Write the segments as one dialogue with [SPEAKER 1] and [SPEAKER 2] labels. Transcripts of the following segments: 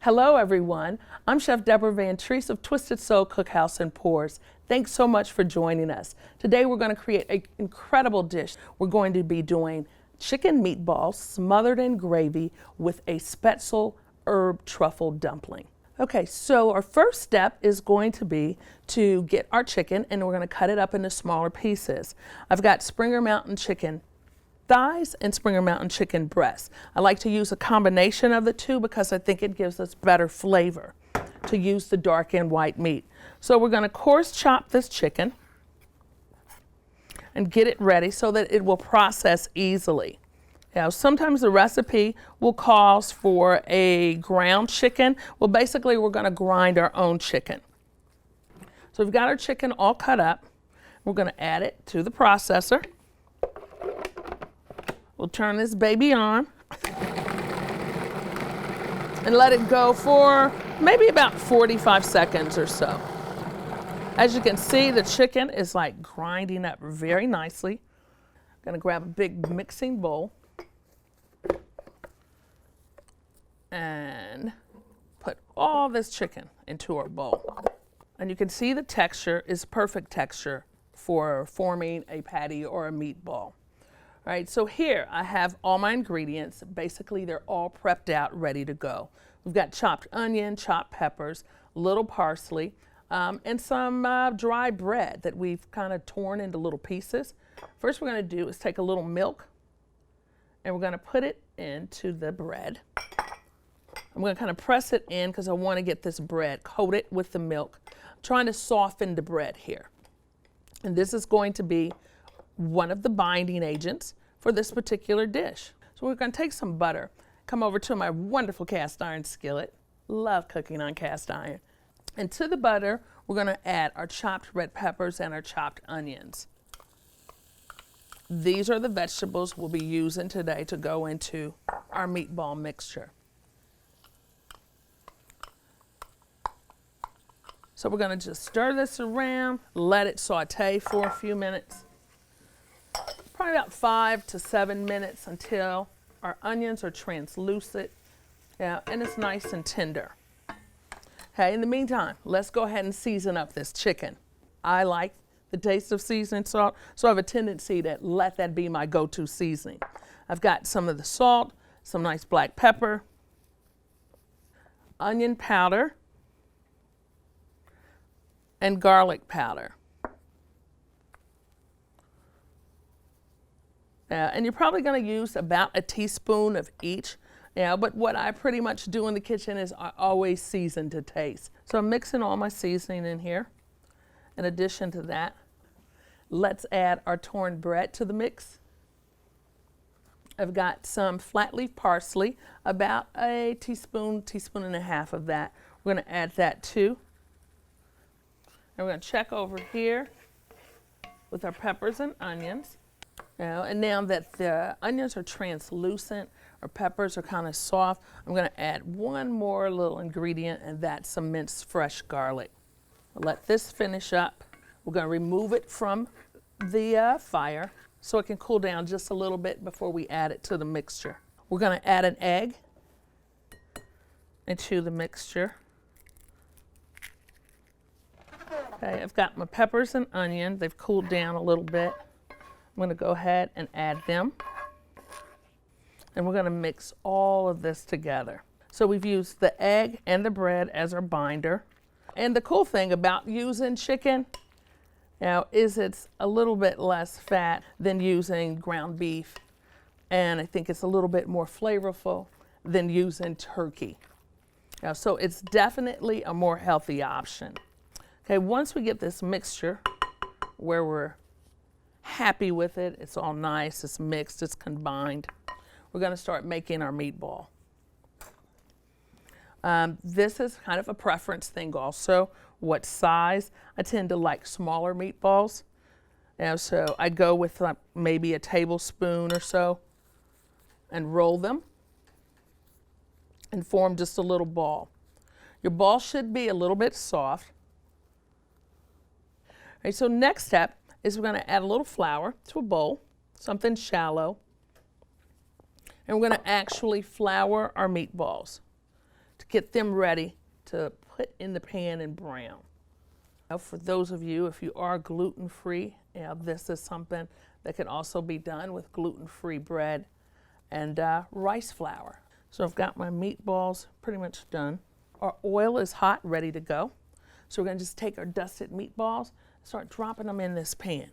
[SPEAKER 1] Hello everyone, I'm Chef Deborah Van Treese of Twisted Soul Cookhouse and Pours. Thanks so much for joining us. Today we're going to create an incredible dish. We're going to be doing chicken meatballs smothered in gravy with a Spaetzle Herb Truffle Dumpling. Okay, so our first step is going to be to get our chicken, and we're going to cut it up into smaller pieces. I've got Springer Mountain chicken thighs and Springer Mountain chicken breasts. I like to use a combination of the two because I think it gives us better flavor to use the dark and white meat. So we're going to coarse chop this chicken and get it ready so that it will process easily. Now, sometimes the recipe will call for a ground chicken. Well, basically we're going to grind our own chicken. So we've got our chicken all cut up. We're going to add it to the processor. We'll turn this baby on and let it go for maybe about 45 seconds or so. As you can see, the chicken is like grinding up very nicely. I'm going to grab a big mixing bowl and put all this chicken into our bowl. And you can see the texture is perfect texture for forming a patty or a meatball. All right, so here I have all my ingredients. Basically, they're all prepped out, ready to go. We've got chopped onion, chopped peppers, little parsley, and some dry bread that we've kind of torn into little pieces. First we're going to do is take a little milk, and we're going to put it into the bread. I'm going to kind of press it in because I want to get this bread, coat it with the milk. I'm trying to soften the bread here. And this is going to be one of the binding agents for this particular dish. So we're going to take some butter, come over to my wonderful cast iron skillet. Love cooking on cast iron. And to the butter, we're going to add our chopped red peppers and our chopped onions. These are the vegetables we'll be using today to go into our meatball mixture. So we're going to just stir this around, let it saute for a few minutes. Probably about 5 to 7 minutes until our onions are translucent, and it's nice and tender. Okay, in the meantime, let's go ahead and season up this chicken. I like the taste of seasoned salt, so I have a tendency to let that be my go-to seasoning. I've got some of the salt, some nice black pepper, onion powder, and garlic powder. And you're probably going to use about a teaspoon of each. But what I pretty much do in the kitchen is I always season to taste. So I'm mixing all my seasoning in here. In addition to that, let's add our torn bread to the mix. I've got some flat leaf parsley, about a teaspoon, teaspoon and a half of that. We're going to add that too. And we're going to check over here with our peppers and onions. And now that the onions are translucent, our peppers are kind of soft, I'm going to add one more little ingredient, and that's some minced fresh garlic. I'll let this finish up. We're going to remove it from the fire so it can cool down just a little bit before we add it to the mixture. We're going to add an egg into the mixture. Okay, I've got my peppers and onion. They've cooled down a little bit. I'm going to go ahead and add them. And we're going to mix all of this together. So we've used the egg and the bread as our binder. And the cool thing about using chicken is it's a little bit less fat than using ground beef. And I think it's a little bit more flavorful than using turkey. So it's definitely a more healthy option. Okay, once we get this mixture where we're happy with it, it's all nice, it's mixed, it's combined, we're going to start making our meatball. This is kind of a preference thing also, what size. I tend to like smaller meatballs, so I go with like maybe a tablespoon or so and roll them and form just a little ball. Your ball should be a little bit soft. All right, so next step is we're going to add a little flour to a bowl, something shallow. And we're going to actually flour our meatballs. To get them ready to put in the pan and brown. Now, for those of you, if you are gluten-free, this is something that can also be done with gluten-free bread and rice flour. So I've got my meatballs pretty much done. Our oil is hot, ready to go. So we're going to just take our dusted meatballs and start dropping them in this pan.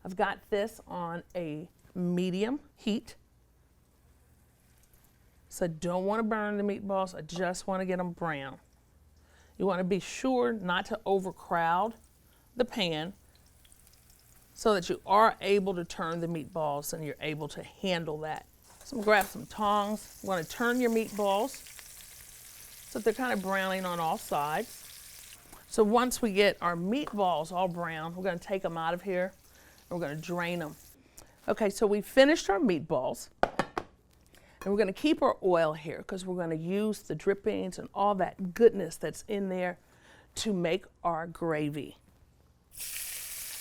[SPEAKER 1] I've got this on a medium heat. So I don't want to burn the meatballs, I just want to get them brown. You want to be sure not to overcrowd the pan so that you are able to turn the meatballs and you're able to handle that. So I'm going to grab some tongs. You want to turn your meatballs so that they're kind of browning on all sides. So once we get our meatballs all brown, we're going to take them out of here and we're going to drain them. Okay, so we finished our meatballs. And we're going to keep our oil here because we're going to use the drippings and all that goodness that's in there to make our gravy.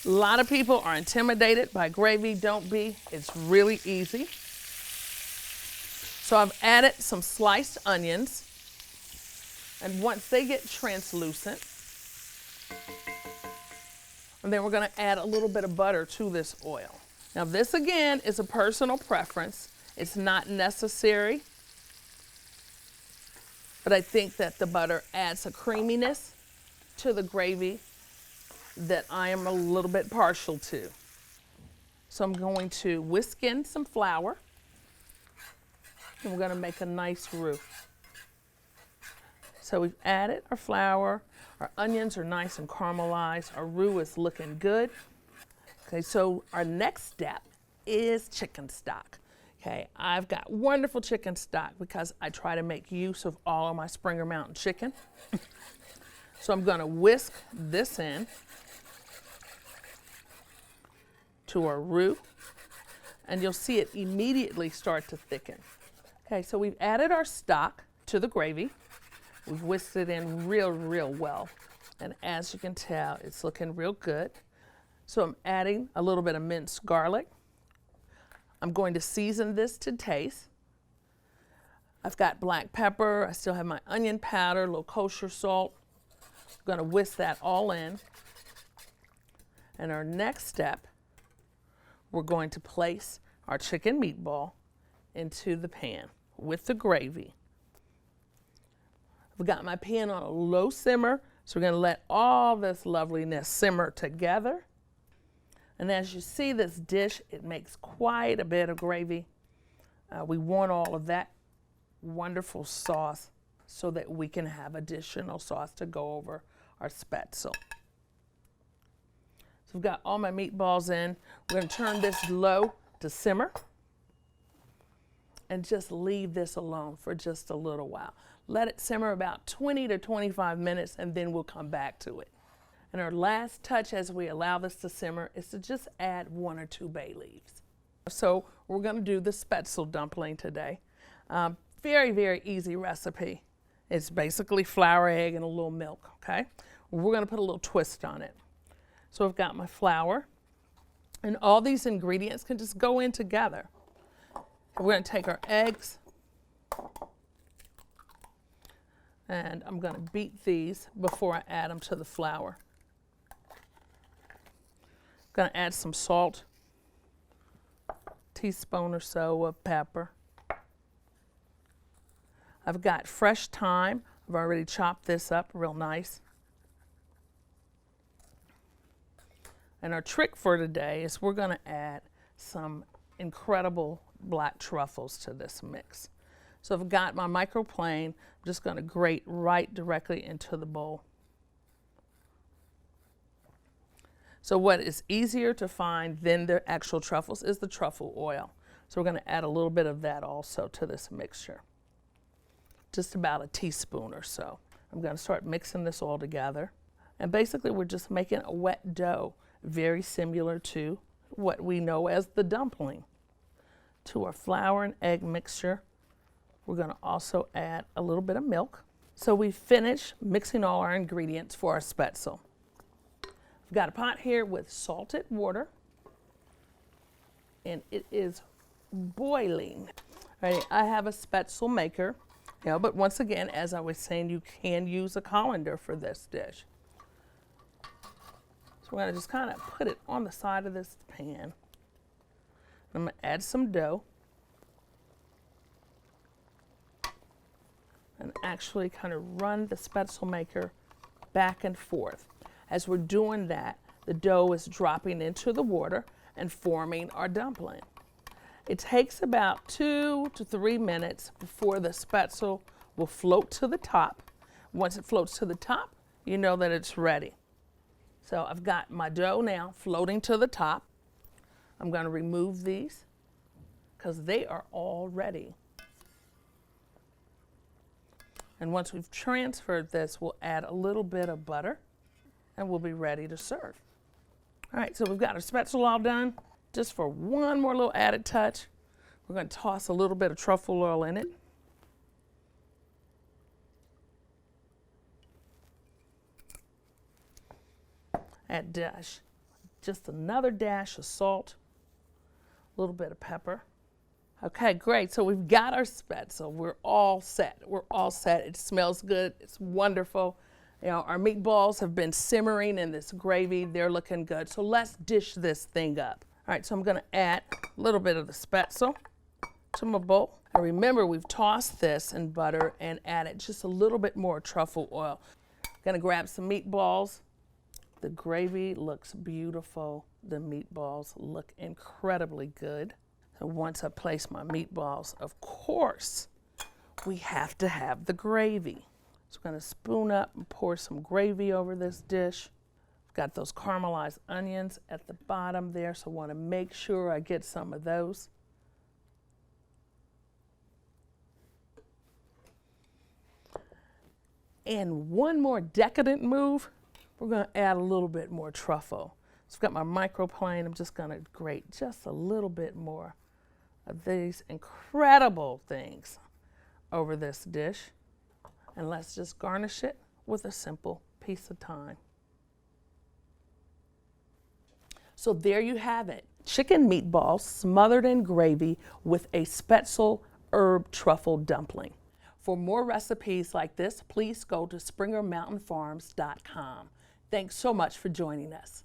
[SPEAKER 1] A lot of people are intimidated by gravy. Don't be. It's really easy. So I've added some sliced onions. And once they get translucent, and then we're going to add a little bit of butter to this oil. Now this again is a personal preference. It's not necessary, but I think that the butter adds a creaminess to the gravy that I am a little bit partial to. So I'm going to whisk in some flour, and we're going to make a nice roux. So we've added our flour, our onions are nice and caramelized, our roux is looking good. Okay, so our next step is chicken stock. Okay, I've got wonderful chicken stock because I try to make use of all of my Springer Mountain chicken. So I'm going to whisk this in to our roux, and you'll see it immediately start to thicken. Okay, so we've added our stock to the gravy. We've whisked it in real well, and as you can tell, it's looking real good. So I'm adding a little bit of minced garlic. I'm going to season this to taste. I've got black pepper, I still have my onion powder, a little kosher salt. I'm going to whisk that all in. And our next step, we're going to place our chicken meatball into the pan with the gravy. I've got my pan on a low simmer, so we're going to let all this loveliness simmer together. And as you see this dish, it makes quite a bit of gravy. We want all of that wonderful sauce so that we can have additional sauce to go over our spaetzle. So I've got all my meatballs in. We're going to turn this low to simmer and just leave this alone for just a little while. Let it simmer about 20 to 25 minutes and then we'll come back to it. And our last touch as we allow this to simmer is to just add 1 or 2 bay leaves. So we're going to do the spaetzle dumpling today. Very easy recipe. It's basically flour, egg, and a little milk, okay? We're going to put a little twist on it. So I've got my flour, and all these ingredients can just go in together. We're going to take our eggs, and I'm going to beat these before I add them to the flour. Going to add some salt, teaspoon or so of pepper. I've got fresh thyme. I've already chopped this up real nice. And our trick for today is we're going to add some incredible black truffles to this mix. So I've got my microplane. I'm just going to grate right directly into the bowl. So what is easier to find than the actual truffles is the truffle oil. So we're going to add a little bit of that also to this mixture. Just about a teaspoon or so. I'm going to start mixing this all together. And basically we're just making a wet dough, very similar to what we know as the dumpling. To our flour and egg mixture, we're going to also add a little bit of milk. So we've finished mixing all our ingredients for our spaetzle. I've got a pot here with salted water, and it is boiling. All right, I have a spaetzle maker, You know, but once again, as I was saying, you can use a colander for this dish. So we're going to just kind of put it on the side of this pan. I'm going to add some dough. And actually kind of run the Spaetzle maker back and forth. As we're doing that, the dough is dropping into the water and forming our dumpling. It takes about 2 to 3 minutes before the Spaetzle will float to the top. Once it floats to the top, you know that it's ready. So I've got my dough now floating to the top. I'm going to remove these because they are all ready. And once we've transferred this, we'll add a little bit of butter and we'll be ready to serve. All right, so we've got our Spaetzle all done. Just for one more little added touch, we're going to toss a little bit of truffle oil in it. Add just another dash of salt, a little bit of pepper. Okay, great. So we've got our Spaetzle. We're all set. We're all set. It smells good. It's wonderful. You know, our meatballs have been simmering in this gravy. They're looking good. So let's dish this thing up. All right, so I'm going to add a little bit of the Spaetzle to my bowl. And remember, we've tossed this in butter and added just a little bit more truffle oil. Going to grab some meatballs. The gravy looks beautiful. The meatballs look incredibly good. So once I place my meatballs, of course, we have to have the gravy. So I'm going to spoon up and pour some gravy over this dish. I've got those caramelized onions at the bottom there, so I want to make sure I get some of those. And one more decadent move, we're going to add a little bit more truffle. So I've got my microplane. I'm just going to grate just a little bit more of these incredible things over this dish. And let's just garnish it with a simple piece of thyme. So there you have it. Chicken meatballs smothered in gravy with a Spaetzle Herb Truffle Dumpling. For more recipes like this, please go to SpringerMountainFarms.com. Thanks so much for joining us.